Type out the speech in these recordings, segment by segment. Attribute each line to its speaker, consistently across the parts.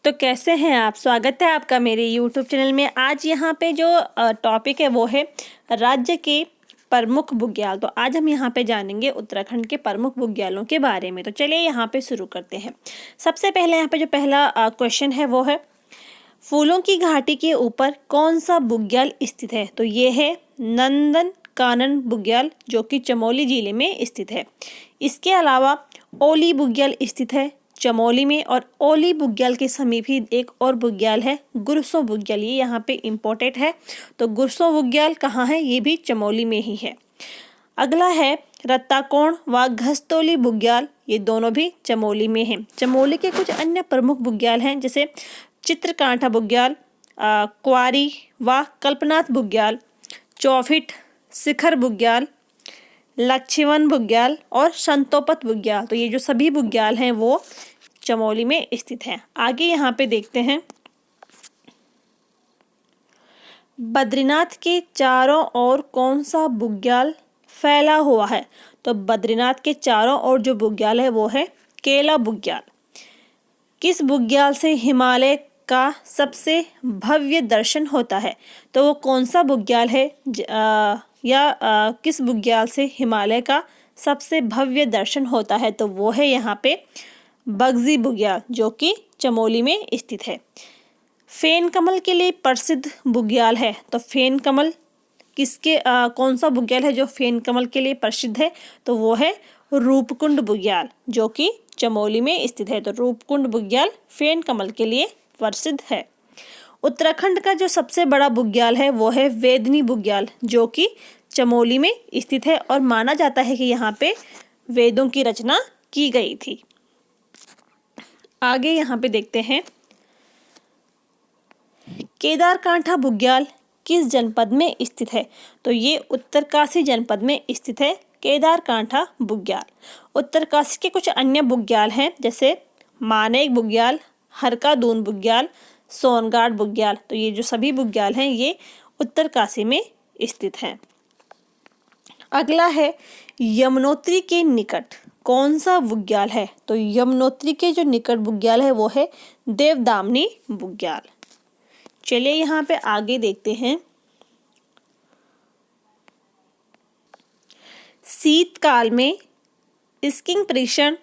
Speaker 1: तो कैसे हैं आप? स्वागत है आपका मेरे यूट्यूब चैनल में। आज यहाँ पे जो टॉपिक है वो है राज्य के प्रमुख बुग्याल। तो आज हम यहाँ पे जानेंगे उत्तराखंड के प्रमुख बुग्यालों के बारे में। तो चलिए यहाँ पे शुरू करते हैं। सबसे पहले यहाँ पे जो पहला क्वेश्चन है वो है, फूलों की घाटी के ऊपर कौन सा बुग्याल स्थित है? तो ये है नंदन कानन बुग्याल, जो कि चमोली जिले में स्थित है। इसके अलावा ओली बुग्याल स्थित है चमोली में, और ओली बुग्याल के समीप ही एक और बुग्याल है गुरसो बुग्याल। ये यहाँ पे इम्पोर्टेंट है। तो गुरसो बुग्याल कहाँ है? ये भी चमोली में ही है। अगला है रत्ताकोण व घस्तोली बुग्याल। ये दोनों भी चमोली में हैं। चमोली के कुछ अन्य प्रमुख बुग्याल हैं, जैसे चित्रकांठा बुग्याल, क्वारी व कल्पनाथ बुग्याल, चौफिट, शिखर बुग्याल, लक्ष्मण बुग्याल और संतोपत बुग्याल। तो ये जो सभी बुग्याल हैं वो चमोली में स्थित हैं। आगे यहाँ पे देखते हैं, बद्रीनाथ के चारों ओर कौन सा बुग्याल फैला हुआ है? तो बद्रीनाथ के चारों ओर जो बुग्याल है वो है केला बुग्याल। किस बुग्याल से हिमालय का सबसे भव्य दर्शन होता है? तो वो कौन सा बुग्याल है किस बुग्याल से हिमालय का सबसे भव्य दर्शन होता है? तो वो है यहाँ पे बगजी बुग्याल, जो कि चमोली में स्थित है। फेन कमल के लिए प्रसिद्ध बुग्याल है। तो फेन कमल कौन सा बुग्याल है जो फेन कमल के लिए प्रसिद्ध है? तो वो है रूपकुंड बुग्याल, जो कि चमोली में स्थित है। तो रूपकुंड बुग्याल फेन कमल के लिए प्रसिद्ध है। उत्तराखंड का जो सबसे बड़ा बुग्याल है वो है वेदनी बुग्याल, जो कि चमोली में स्थित है, और माना जाता है कि यहाँ पे वेदों की रचना की गई थी। आगे यहाँ पे देखते हैं, केदारकांठा बुग्याल किस जनपद में स्थित है? तो ये उत्तरकाशी जनपद में स्थित है केदारकांठा बुग्याल। उत्तरकाशी के कुछ अन्य बुग्याल हैं, जैसे मानेक बुग्याल, हरकादून बुग्याल, सोनगाड बुग्याल। तो ये जो सभी बुग्याल हैं ये उत्तरकाशी में स्थित हैं। अगला है, यमुनोत्री के निकट कौन सा बुग्याल है? तो यमुनोत्री के जो निकट बुग्याल है वो है देवदामनी बुग्याल। चलिए यहाँ पे आगे देखते हैं, शीतकाल में स्कीइंग प्रशिक्षण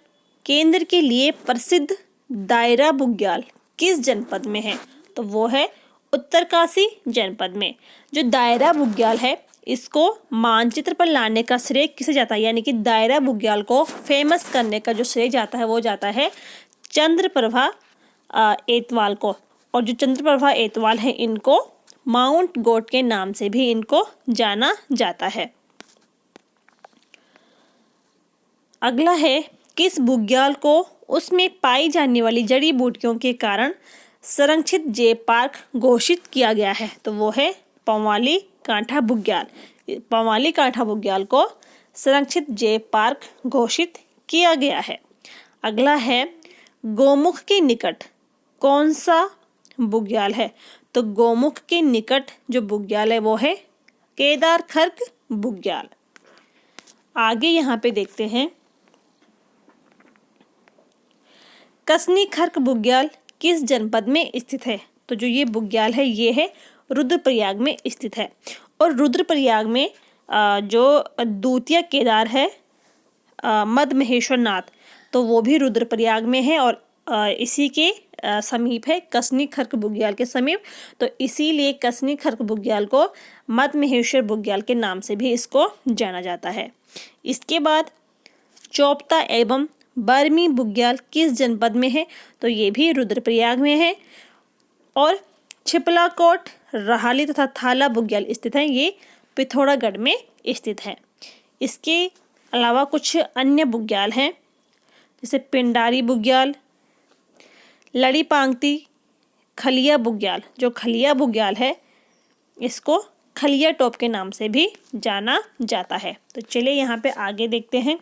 Speaker 1: केंद्र के लिए प्रसिद्ध दायरा बुग्याल किस जनपद में है? तो वो है उत्तरकाशी जनपद में। जो दायरा बुग्याल है इसको मानचित्र पर लाने का श्रेय किसे जाता है? यानी कि दायरा बुग्याल को फेमस करने का जो श्रेय जाता है वो जाता है चंद्रप्रभा एतवाल को। और जो चंद्रप्रभा एतवाल है इनको माउंट गोट के नाम से भी इनको जाना जाता है। अगला है, किस बुग्याल को उसमें पाई जाने वाली जड़ी बूटियों के कारण संरक्षित जैव पार्क घोषित किया गया है? तो वो है पंवाली कांठा बुग्याल। पंवाली कांठा बुग्याल को संरक्षित जैव पार्क घोषित किया गया है। अगला है, गोमुख के निकट कौन सा बुग्याल है? तो गोमुख के निकट जो बुग्याल है वो है केदारखर्क बुग्याल। आगे यहाँ पे देखते हैं, कसनी खर्क बुग्याल किस जनपद में स्थित है? तो जो ये बुग्याल है ये है रुद्रप्रयाग में स्थित है। और रुद्रप्रयाग में जो द्वितीय केदार है मद महेश्वर नाथ, तो वो भी रुद्रप्रयाग में है, और इसी के समीप है कसनी खर्क बुग्याल के समीप। तो इसीलिए कसनी खर्क बुग्याल को मद महेश्वर बुग्याल के नाम से भी इसको जाना जाता है। इसके बाद चोपता एवं बर्मी बुग्याल किस जनपद में है? तो ये भी रुद्रप्रयाग में है। और छिपलाकोट, रहाली तथा थाला बुग्याल स्थित हैं, ये पिथौरागढ़ में स्थित हैं। इसके अलावा कुछ अन्य बुग्याल हैं, जैसे पिंडारी बुग्याल, लड़ी पांगती, खलिया बुग्याल। जो खलिया बुग्याल है इसको खलिया टोप के नाम से भी जाना जाता है। तो चलिए यहाँ पे आगे देखते हैं,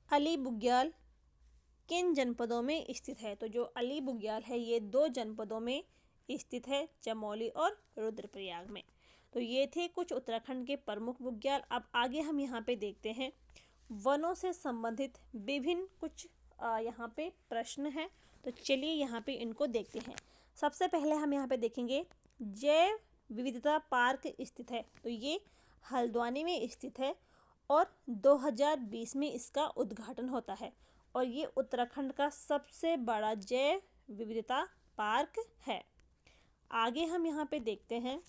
Speaker 1: अली बुग्याल किन जनपदों में स्थित है? तो जो अली बुग्याल है ये 2 जनपदों में स्थित है, चमोली और रुद्रप्रयाग में। तो ये थे कुछ उत्तराखंड के प्रमुख बुग्याल। अब आगे हम यहाँ पे देखते हैं वनों से संबंधित विभिन्न कुछ यहाँ पे प्रश्न है, तो चलिए यहाँ पे इनको देखते हैं। सबसे पहले हम यहाँ पे देखेंगे जैव विविधता पार्क स्थित है, तो ये हल्द्वानी में स्थित है और 2020 में इसका उद्घाटन होता है और ये उत्तराखंड का सबसे बड़ा जैव विविधता पार्क है। आगे हम यहाँ पे देखते हैं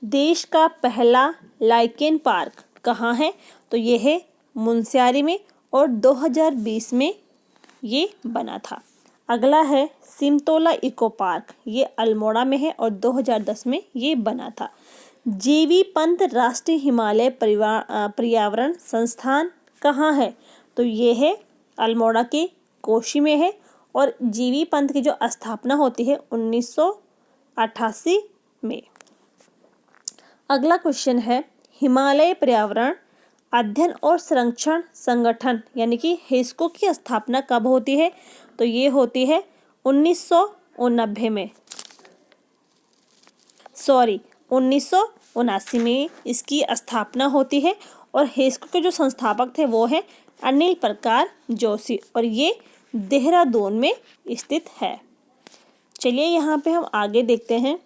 Speaker 1: देश का पहला लाइकेन पार्क कहाँ है, तो ये है मुनस्यारी में और 2020 में ये बना था। अगला है सिमतोला इको पार्क, ये अल्मोड़ा में है और 2010 में ये बना था। जीवी पंत राष्ट्रीय हिमालय पर्यावरण संस्थान कहाँ है, तो ये है अल्मोड़ा के कोशी में है और जीवी पंत की जो स्थापना होती है 1988 में। अगला क्वेश्चन है हिमालय पर्यावरण अध्ययन और संरक्षण संगठन यानी कि हिस्को की स्थापना कब होती है, तो ये होती है 1979 में, 1979 में इसकी स्थापना होती है और हिस्को के जो संस्थापक थे वो है अनिल प्रकार जोशी और ये देहरादून में स्थित है। चलिए यहाँ पे हम आगे देखते हैं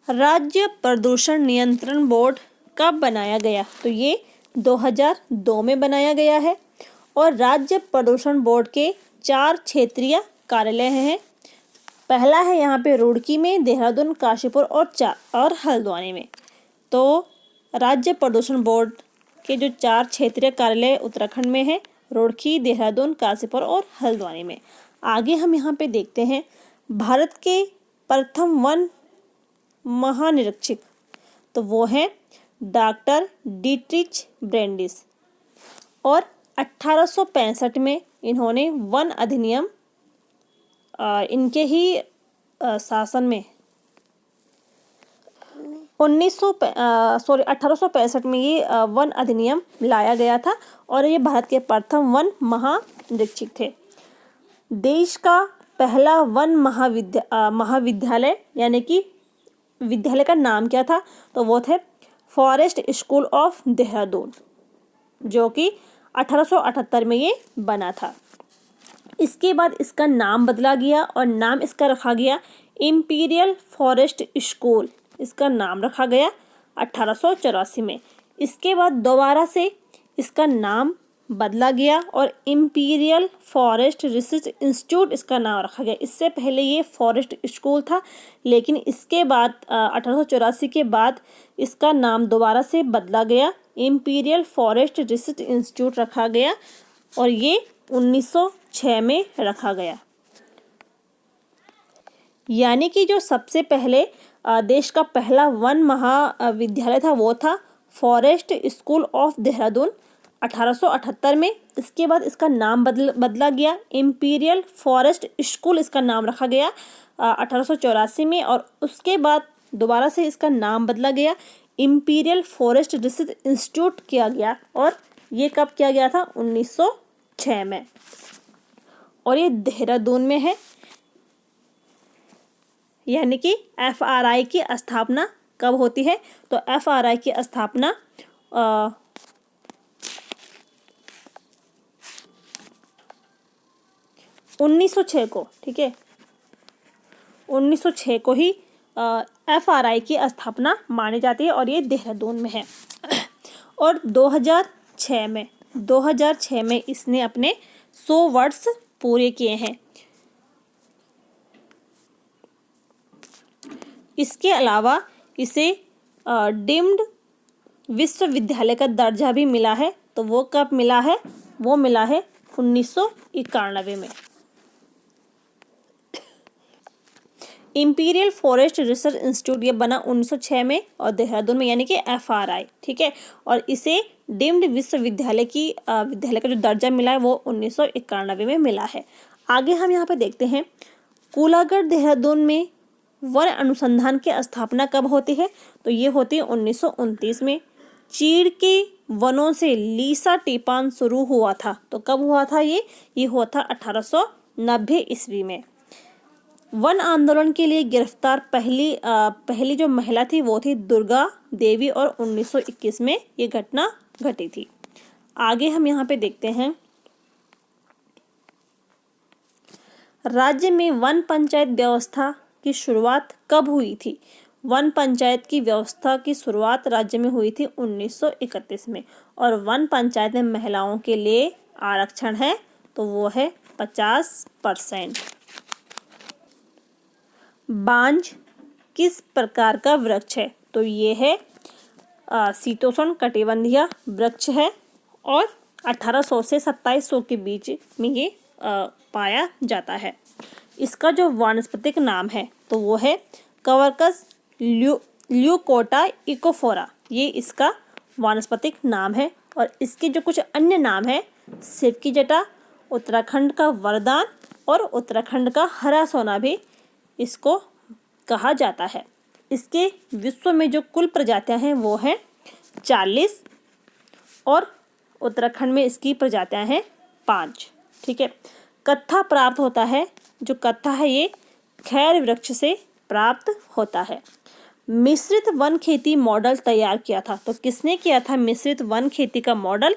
Speaker 1: राज्य प्रदूषण नियंत्रण बोर्ड कब बनाया गया, तो ये 2002 में बनाया गया है और राज्य प्रदूषण बोर्ड के 4 क्षेत्रीय कार्यालय हैं। पहला है यहाँ पे रुड़की में, देहरादून, काशीपुर और हल्द्वानी में। तो राज्य प्रदूषण बोर्ड के जो 4 क्षेत्रीय कार्यालय उत्तराखंड में है, रुड़की, देहरादून, काशीपुर और हल्द्वानी में। आगे हम यहाँ पे देखते हैं भारत के प्रथम वन महानिरीक्षक, तो वो है डॉक्टर डीट्रिच ब्रेंडिस और 1865 में इन्होंने वन अधिनियम इनके ही शासन में 1865 में ये वन अधिनियम लाया गया था और ये भारत के प्रथम वन महानिरीक्षक थे। देश का पहला वन महाविद्यालय यानी कि विद्यालय का नाम क्या था, तो वो थे फॉरेस्ट स्कूल ऑफ देहरादून, जो कि 1878 में ये बना था। इसके बाद इसका नाम बदला गया और नाम इसका रखा गया इंपीरियल फॉरेस्ट स्कूल, इसका नाम रखा गया 1884 में। इसके बाद दोबारा से इसका नाम बदला गया और इंपीरियल फॉरेस्ट रिसर्च इंस्टीट्यूट इसका नाम रखा गया। इससे पहले ये फॉरेस्ट स्कूल था, लेकिन इसके बाद 1884 के बाद इसका नाम दोबारा से बदला गया, इंपीरियल फॉरेस्ट रिसर्च इंस्टीट्यूट रखा गया और ये 1906 में रखा गया। यानी कि जो सबसे पहले देश का पहला वन महाविद्यालय था वो था फॉरेस्ट स्कूल ऑफ देहरादून 1878 में। इसके बाद इसका नाम बदला गया, इंपीरियल फॉरेस्ट स्कूल इसका नाम रखा गया 1884 में और उसके बाद दोबारा से इसका नाम बदला गया, इंपीरियल फॉरेस्ट रिसर्च इंस्टीट्यूट किया गया और ये कब किया गया था, 1906 में। और ये देहरादून में है। यानी कि FRI की स्थापना कब होती है, तो FRI की स्थापना 1906 को, ठीक है, 1906 को ही FRI की स्थापना मानी जाती है और ये देहरादून में है। और 2006 में इसने अपने 100 वर्ष पूरे किए हैं। इसके अलावा इसे डीम्ड विश्वविद्यालय का दर्जा भी मिला है, तो वो कब मिला है, वो मिला है 1991 में। इंपीरियल फॉरेस्ट रिसर्च इंस्टीट्यूट ये बना 1906 में और देहरादून में, यानी कि FRI, ठीक है। और इसे डीम्ड विश्वविद्यालय का जो दर्जा मिला है वो 1991 में मिला है। आगे हम यहाँ पे देखते हैं कूलागढ़ देहरादून में वन अनुसंधान की स्थापना कब होती है, तो ये होती है 1929 में। चीड़ के वनों से लीसा टिपान शुरू हुआ था, तो कब हुआ था ये हुआ था 1890 ईस्वी में। वन आंदोलन के लिए गिरफ्तार पहली जो महिला थी वो थी दुर्गा देवी और 1921 में ये घटना घटी थी। आगे हम यहाँ पे देखते हैं, राज्य में वन पंचायत व्यवस्था की शुरुआत कब हुई थी? वन पंचायत की व्यवस्था की शुरुआत राज्य में हुई थी 1931 में, और वन पंचायत में महिलाओं के लिए आरक्षण है तो वो है 50%। बांज किस प्रकार का वृक्ष है? तो ये है शीतोष्ण कटिबंधीय वृक्ष है और 1800 से 2700 के बीच में ये पाया जाता है। इसका जो वानस्पतिक नाम है तो वो है कवर्कस ल्यूकोटा इकोफोरा, ये इसका वानस्पतिक नाम है। और इसके जो कुछ अन्य नाम है, शिव की जटा, उत्तराखंड का वरदान और उत्तराखंड का हरा सोना भी इसको कहा जाता है। इसके विश्व में जो कुल प्रजातियां हैं वो है 40 और उत्तराखंड में इसकी प्रजातियां हैं 5। ठीक है। कत्था प्राप्त होता है, जो कत्था है ये खैर वृक्ष से प्राप्त होता है। मिश्रित वन खेती मॉडल तैयार किया था, तो किसने किया था मिश्रित वन खेती का मॉडल?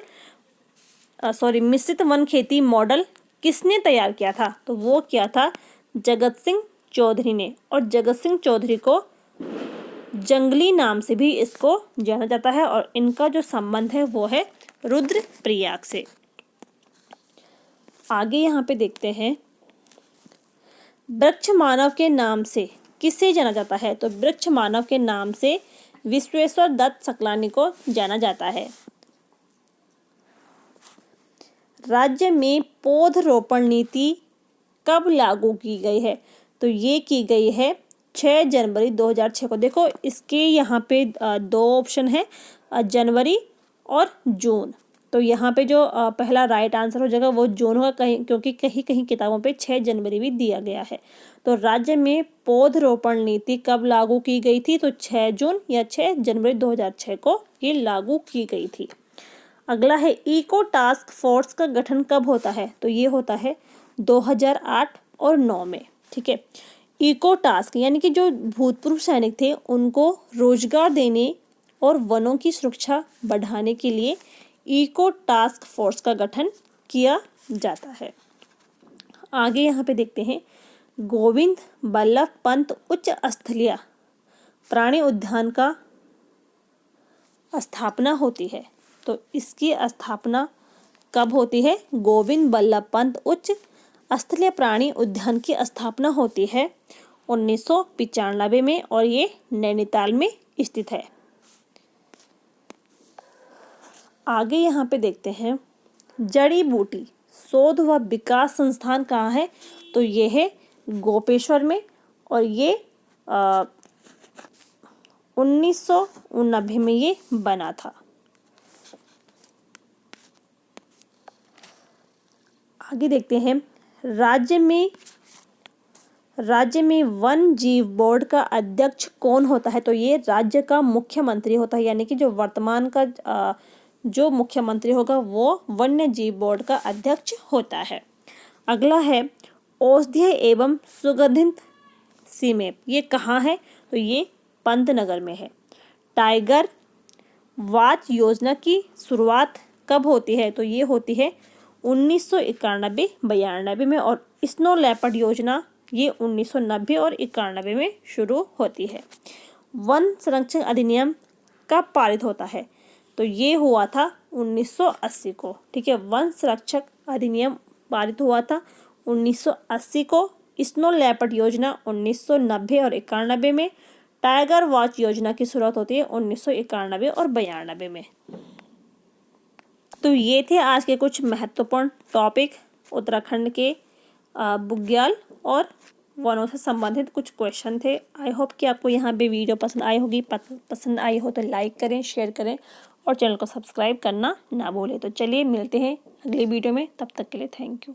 Speaker 1: मिश्रित वन खेती मॉडल किसने तैयार किया था? तो वो किया था जगत सिंह चौधरी ने, और जगत सिंह चौधरी को जंगली नाम से भी इसको जाना जाता है, और इनका जो संबंध है वो है रुद्रप्रयाग से। आगे यहाँ पे देखते हैं, वृक्ष मानव के नाम से किसे जाना जाता है? तो वृक्ष मानव के नाम से विश्वेश्वर दत्त सकलानी को जाना जाता है। राज्य में पौधरोपण नीति कब लागू की गई है? तो ये की गई है 6 जनवरी 2006 को। देखो इसके यहाँ पे 2 ऑप्शन है, जनवरी और जून। तो यहाँ पे जो पहला राइट आंसर हो जाएगा वो जून होगा, क्योंकि कहीं कहीं किताबों पे 6 जनवरी भी दिया गया है। तो राज्य में पौधरोपण नीति कब लागू की गई थी? तो 6 जून या 6 जनवरी 2006 को ये लागू की गई थी। अगला है, इको टास्क फोर्स का गठन कब होता है? तो ये होता है 2008 और 9 में। ठीक है। इको टास्क यानी कि जो भूतपूर्व सैनिक थे उनको रोजगार देने और वनों की सुरक्षा बढ़ाने के लिए इको टास्क फोर्स का गठन किया जाता है। आगे यहाँ पे देखते हैं, गोविंद बल्लभ पंत उच्च स्थलीय प्राणी उद्यान का स्थापना होती है। तो इसकी स्थापना कब होती है? गोविंद बल्लभ पंत उच्च स्थलीय प्राणी उद्यान की स्थापना होती है 1995 में, और ये नैनीताल में स्थित है। आगे यहाँ पे देखते हैं, जड़ी बूटी शोध व विकास संस्थान कहाँ है? तो ये है गोपेश्वर में, और ये 1990 में ये बना था। आगे देखते हैं, राज्य में वन जीव बोर्ड का अध्यक्ष कौन होता है? तो ये राज्य का मुख्यमंत्री होता है, यानी कि जो वर्तमान का जो मुख्यमंत्री होगा वो वन्य जीव बोर्ड का अध्यक्ष होता है। अगला है, औषधीय एवं सुगंधित सीमेप, ये कहाँ है? तो ये पंतनगर में है। टाइगर वॉच योजना की शुरुआत कब होती है? तो ये होती है 1991-92 में, और स्नो लेपर्ड योजना ये 1990 और 91 में शुरू होती है। वन संरक्षण अधिनियम कब पारित होता है? तो ये हुआ था 1980 को। ठीक है। वन संरक्षक अधिनियम पारित हुआ था 1980 को। स्नो लेपर्ड योजना 1990 और 91 में। टाइगर वॉच योजना की शुरुआत होती है 1991 और 92 में। तो ये थे आज के कुछ महत्वपूर्ण टॉपिक, उत्तराखंड के भूग्याल और वनों से संबंधित कुछ क्वेश्चन थे। आई होप कि आपको यहाँ पे वीडियो पसंद आई होगी। पसंद आई हो तो लाइक करें, शेयर करें और चैनल को सब्सक्राइब करना ना भूलें। तो चलिए मिलते हैं अगले वीडियो में, तब तक के लिए थैंक यू।